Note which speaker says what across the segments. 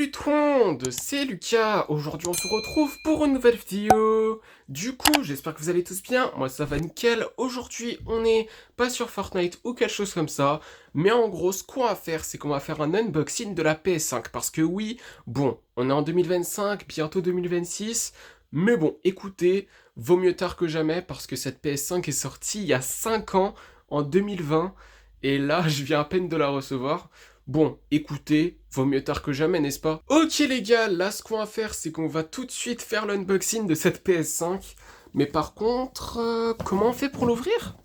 Speaker 1: Salut tout le monde, c'est Lucas. Aujourd'hui on se retrouve pour une nouvelle vidéo. Du coup, j'espère que vous allez tous bien. Moi ça va nickel. Aujourd'hui on n'est pas sur Fortnite ou quelque chose comme ça. Mais en gros, ce qu'on va faire, c'est qu'on va faire un unboxing de la PS5. Parce que oui, bon, on est en 2025, bientôt 2026. Mais bon, écoutez, vaut mieux tard que jamais. Parce que cette PS5 est sortie il y a 5 ans, en 2020. Et là, je viens à peine de la recevoir. Bon, écoutez, vaut mieux tard que jamais, n'est-ce pas? Ok les gars, là ce qu'on va faire, c'est qu'on va tout de suite faire l'unboxing de cette PS5. Mais par contre, comment on fait pour l'ouvrir?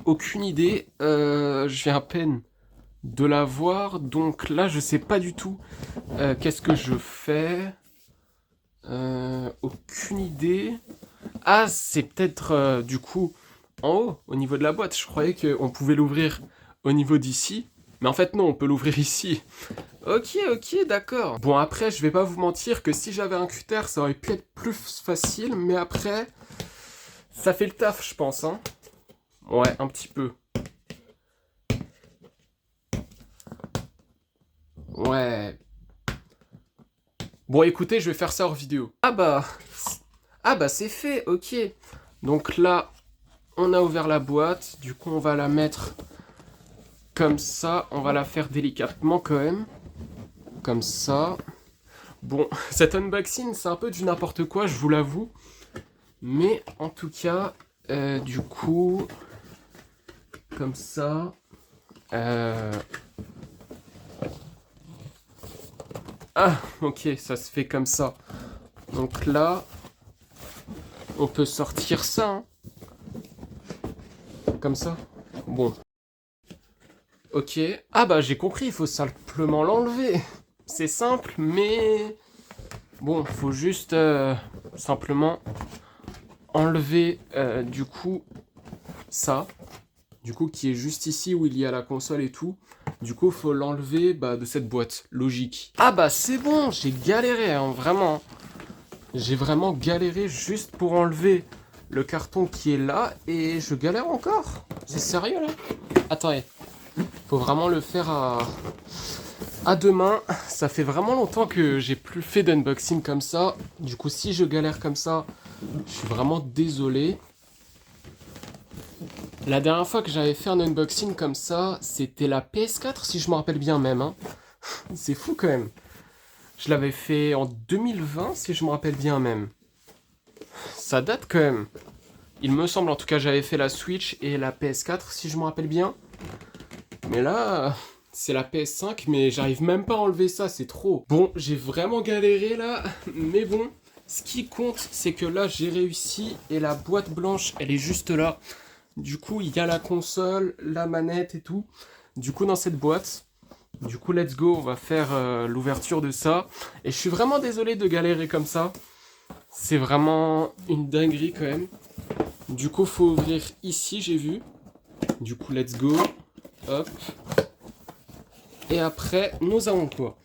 Speaker 1: Aucune idée, je viens à peine de la voir, donc là je sais pas du tout qu'est-ce que je fais. Aucune idée. Ah, c'est peut-être du coup en haut, au niveau de la boîte. Je croyais qu'on pouvait l'ouvrir au niveau d'ici. Mais en fait non, on peut l'ouvrir ici. Ok, d'accord. Bon, après, je vais pas vous mentir que si j'avais un cutter, ça aurait pu être plus facile, mais après, ça fait le taf, je pense, hein. Ouais, un petit peu. Ouais. Bon, écoutez, je vais faire ça hors vidéo. Ah bah, c'est fait, ok. Donc là, on a ouvert la boîte, du coup, on va la mettre comme ça. On va la faire délicatement quand même. Comme ça. Bon, cet unboxing, c'est un peu du n'importe quoi, je vous l'avoue. Mais en tout cas, du coup, comme ça. Ah, ok, ça se fait comme ça. Donc là, on peut sortir ça. Hein. Comme ça. Bon. Ok. Ah bah j'ai compris, il faut simplement l'enlever. C'est simple, mais... Bon, faut juste simplement enlever du coup ça. Du coup qui est juste ici où il y a la console et tout. Du coup faut l'enlever de cette boîte, logique. Ah bah c'est bon, j'ai galéré hein, vraiment. J'ai vraiment galéré juste pour enlever le carton qui est là et je galère encore. C'est sérieux là? Attendez, faut vraiment le faire à deux mains. Ça fait vraiment longtemps que j'ai plus fait d'unboxing comme ça. Du coup si je galère comme ça, je suis vraiment désolé. La dernière fois que j'avais fait un unboxing comme ça, c'était la PS4 si je me rappelle bien même. Hein. C'est fou quand même. Je l'avais fait en 2020 si je me rappelle bien même. Ça date quand même. Il me semble en tout cas j'avais fait la Switch et la PS4 si je me rappelle bien. Mais là, c'est la PS5 mais j'arrive même pas à enlever ça, c'est trop. Bon, j'ai vraiment galéré là, mais bon, ce qui compte c'est que là j'ai réussi et la boîte blanche elle est juste là. Du coup il y a la console, la manette et tout. Du coup dans cette boîte, du coup let's go, on va faire l'ouverture de ça. Et je suis vraiment désolé de galérer comme ça. C'est vraiment une dinguerie quand même. Du coup, faut ouvrir ici, j'ai vu. Du coup, let's go. Hop. Et après, nous avons quoi?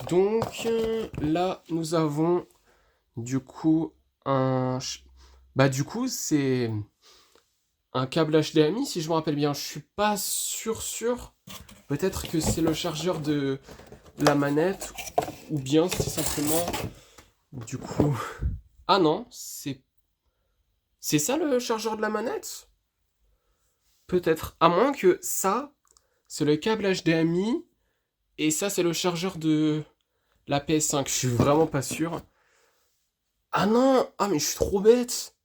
Speaker 1: Donc, là, nous avons du coup un... Bah du coup, c'est un câble HDMI, si je me rappelle bien. Je suis pas sûr. Peut-être que c'est le chargeur de la manette. Ou bien c'est simplement... Du coup... Ah non, c'est... C'est ça le chargeur de la manette? Peut-être. À moins que ça, c'est le câble HDMI et ça, c'est le chargeur de la PS5. Je suis vraiment pas sûr. Ah non! Ah, mais je suis trop bête!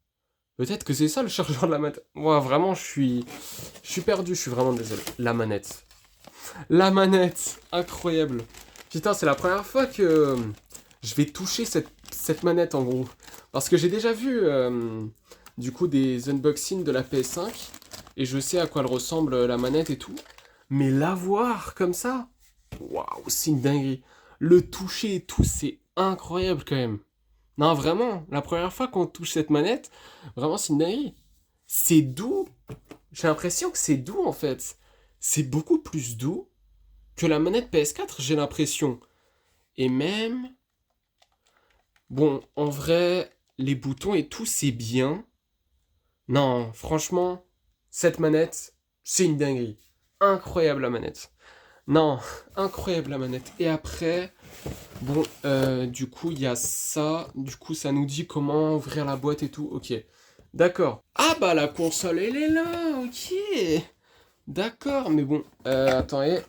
Speaker 1: Peut-être que c'est ça le chargeur de la manette. Moi, vraiment, je suis perdu. Je suis vraiment désolé. La manette. La manette! Incroyable. Putain, c'est la première fois que je vais toucher cette manette en gros. Parce que j'ai déjà vu du coup des unboxings de la PS5 et je sais à quoi elle ressemble la manette et tout. Mais la voir comme ça, waouh, c'est une dinguerie. Le toucher et tout, c'est incroyable quand même. Non, vraiment, la première fois qu'on touche cette manette, vraiment c'est une dinguerie. C'est doux. J'ai l'impression que c'est doux en fait. C'est beaucoup plus doux que la manette PS4, j'ai l'impression. Et même, bon, en vrai, les boutons et tout, c'est bien. Non, franchement, cette manette, c'est une dinguerie. Incroyable la manette. Non, incroyable la manette. Et après, Bon, du coup, il y a ça. Du coup, ça nous dit comment ouvrir la boîte et tout. Ok. D'accord. Ah bah la console, elle est là. Ok. D'accord, mais bon. Attendez.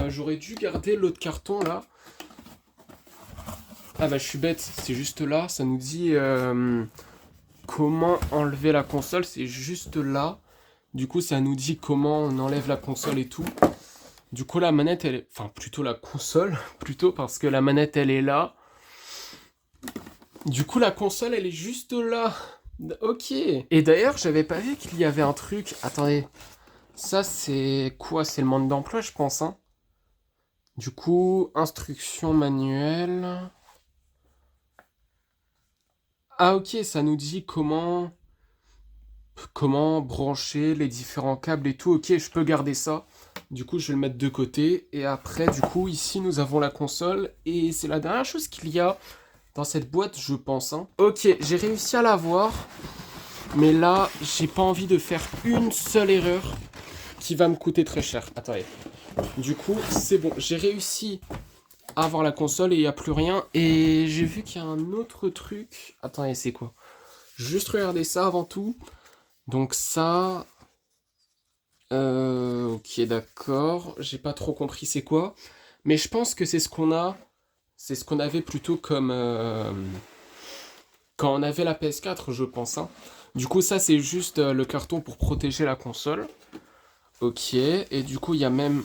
Speaker 1: J'aurais dû garder l'autre carton là. Ah bah je suis bête. C'est juste là. Ça nous dit comment enlever la console. C'est juste là. Du coup, ça nous dit comment on enlève la console et tout. Du coup, la manette, elle est... Enfin, plutôt la console. Plutôt parce que la manette, elle est là. Du coup, la console, elle est juste là. Ok. Et d'ailleurs, j'avais pas vu qu'il y avait un truc. Attendez. Ça, c'est quoi? C'est le mode d'emploi, je pense, hein. Du coup, instruction manuelle. Ah, ok, ça nous dit comment brancher les différents câbles et tout. Ok, je peux garder ça. Du coup, je vais le mettre de côté. Et après, du coup, ici, nous avons la console. Et c'est la dernière chose qu'il y a dans cette boîte, je pense, hein. Ok, j'ai réussi à l'avoir. Mais là, j'ai pas envie de faire une seule erreur qui va me coûter très cher. Attendez. Du coup, c'est bon. J'ai réussi à avoir la console et il n'y a plus rien. Et j'ai vu qu'il y a un autre truc. Attendez, c'est quoi? Juste regarder ça avant tout. Donc ça... ok, d'accord. J'ai pas trop compris c'est quoi. Mais je pense que c'est ce qu'on a. C'est ce qu'on avait plutôt comme... quand on avait la PS4, je pense, hein. Du coup, ça, c'est juste le carton pour protéger la console. Ok, et du coup, il y a même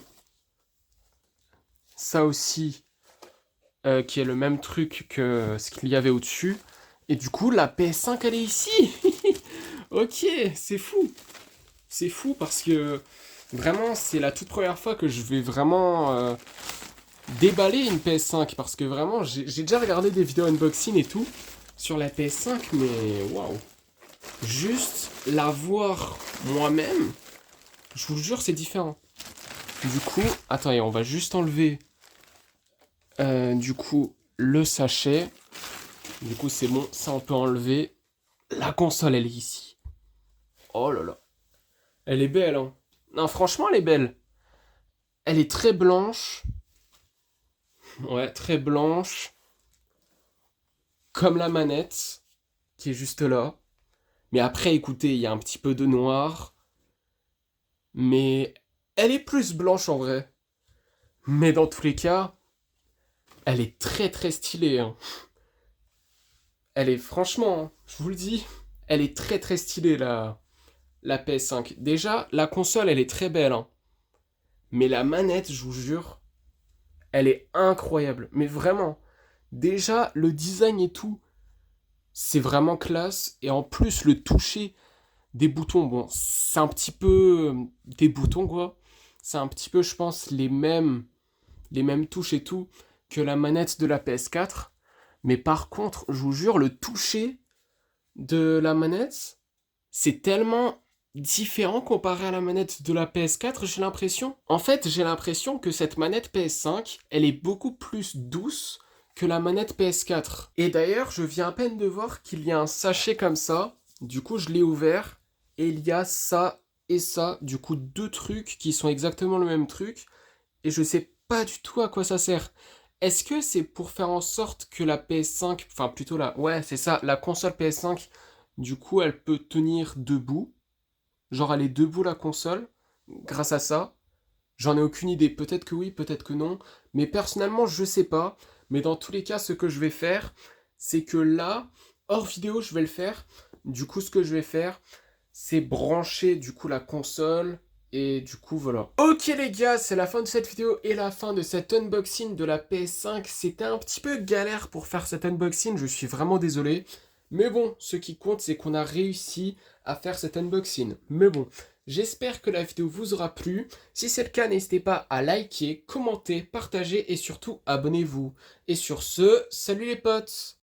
Speaker 1: ça aussi, qui est le même truc que ce qu'il y avait au-dessus. Et du coup, la PS5, elle est ici. Ok, c'est fou. C'est fou parce que vraiment, c'est la toute première fois que je vais vraiment déballer une PS5. Parce que vraiment, j'ai déjà regardé des vidéos unboxing et tout sur la PS5, mais waouh. Juste la voir moi-même, je vous jure, c'est différent. Du coup, attendez, on va juste enlever du coup le sachet. Du coup, c'est bon, ça on peut enlever. La console, elle est ici. Oh là là. Elle est belle, hein. Non, franchement, elle est belle. Elle est très blanche. Ouais, très blanche. Comme la manette, qui est juste là. Mais après, écoutez, il y a un petit peu de noir. Mais elle est plus blanche en vrai. Mais dans tous les cas, elle est très très stylée, hein. Elle est franchement, hein, je vous le dis, elle est très très stylée la PS5. Déjà, la console, elle est très belle, hein. Mais la manette, je vous jure, elle est incroyable. Mais vraiment, déjà, le design et tout, c'est vraiment classe. Et en plus, le toucher des boutons, bon, c'est un petit peu des boutons, quoi. C'est un petit peu, je pense, les mêmes touches et tout que la manette de la PS4. Mais par contre, je vous jure, le toucher de la manette, c'est tellement différent comparé à la manette de la PS4, j'ai l'impression. En fait, j'ai l'impression que cette manette PS5, elle est beaucoup plus douce que la manette PS4. Et d'ailleurs, je viens à peine de voir qu'il y a un sachet comme ça. Du coup, je l'ai ouvert et il y a ça et ça. Du coup, deux trucs qui sont exactement le même truc. Et je sais pas du tout à quoi ça sert. Est-ce que c'est pour faire en sorte que la PS5, enfin plutôt ouais, c'est ça, la console PS5, du coup, elle peut tenir debout. Genre, elle est debout la console, grâce à ça. J'en ai aucune idée. Peut-être que oui, peut-être que non. Mais personnellement, je sais pas. Mais dans tous les cas, ce que je vais faire, c'est que là, hors vidéo, je vais le faire. Du coup, ce que je vais faire, c'est brancher du coup la console. Et du coup, voilà. Ok les gars, c'est la fin de cette vidéo et la fin de cet unboxing de la PS5. C'était un petit peu galère pour faire cet unboxing, je suis vraiment désolé. Mais bon, ce qui compte, c'est qu'on a réussi à faire cet unboxing. Mais bon, j'espère que la vidéo vous aura plu. Si c'est le cas, n'hésitez pas à liker, commenter, partager et surtout abonnez-vous. Et sur ce, salut les potes!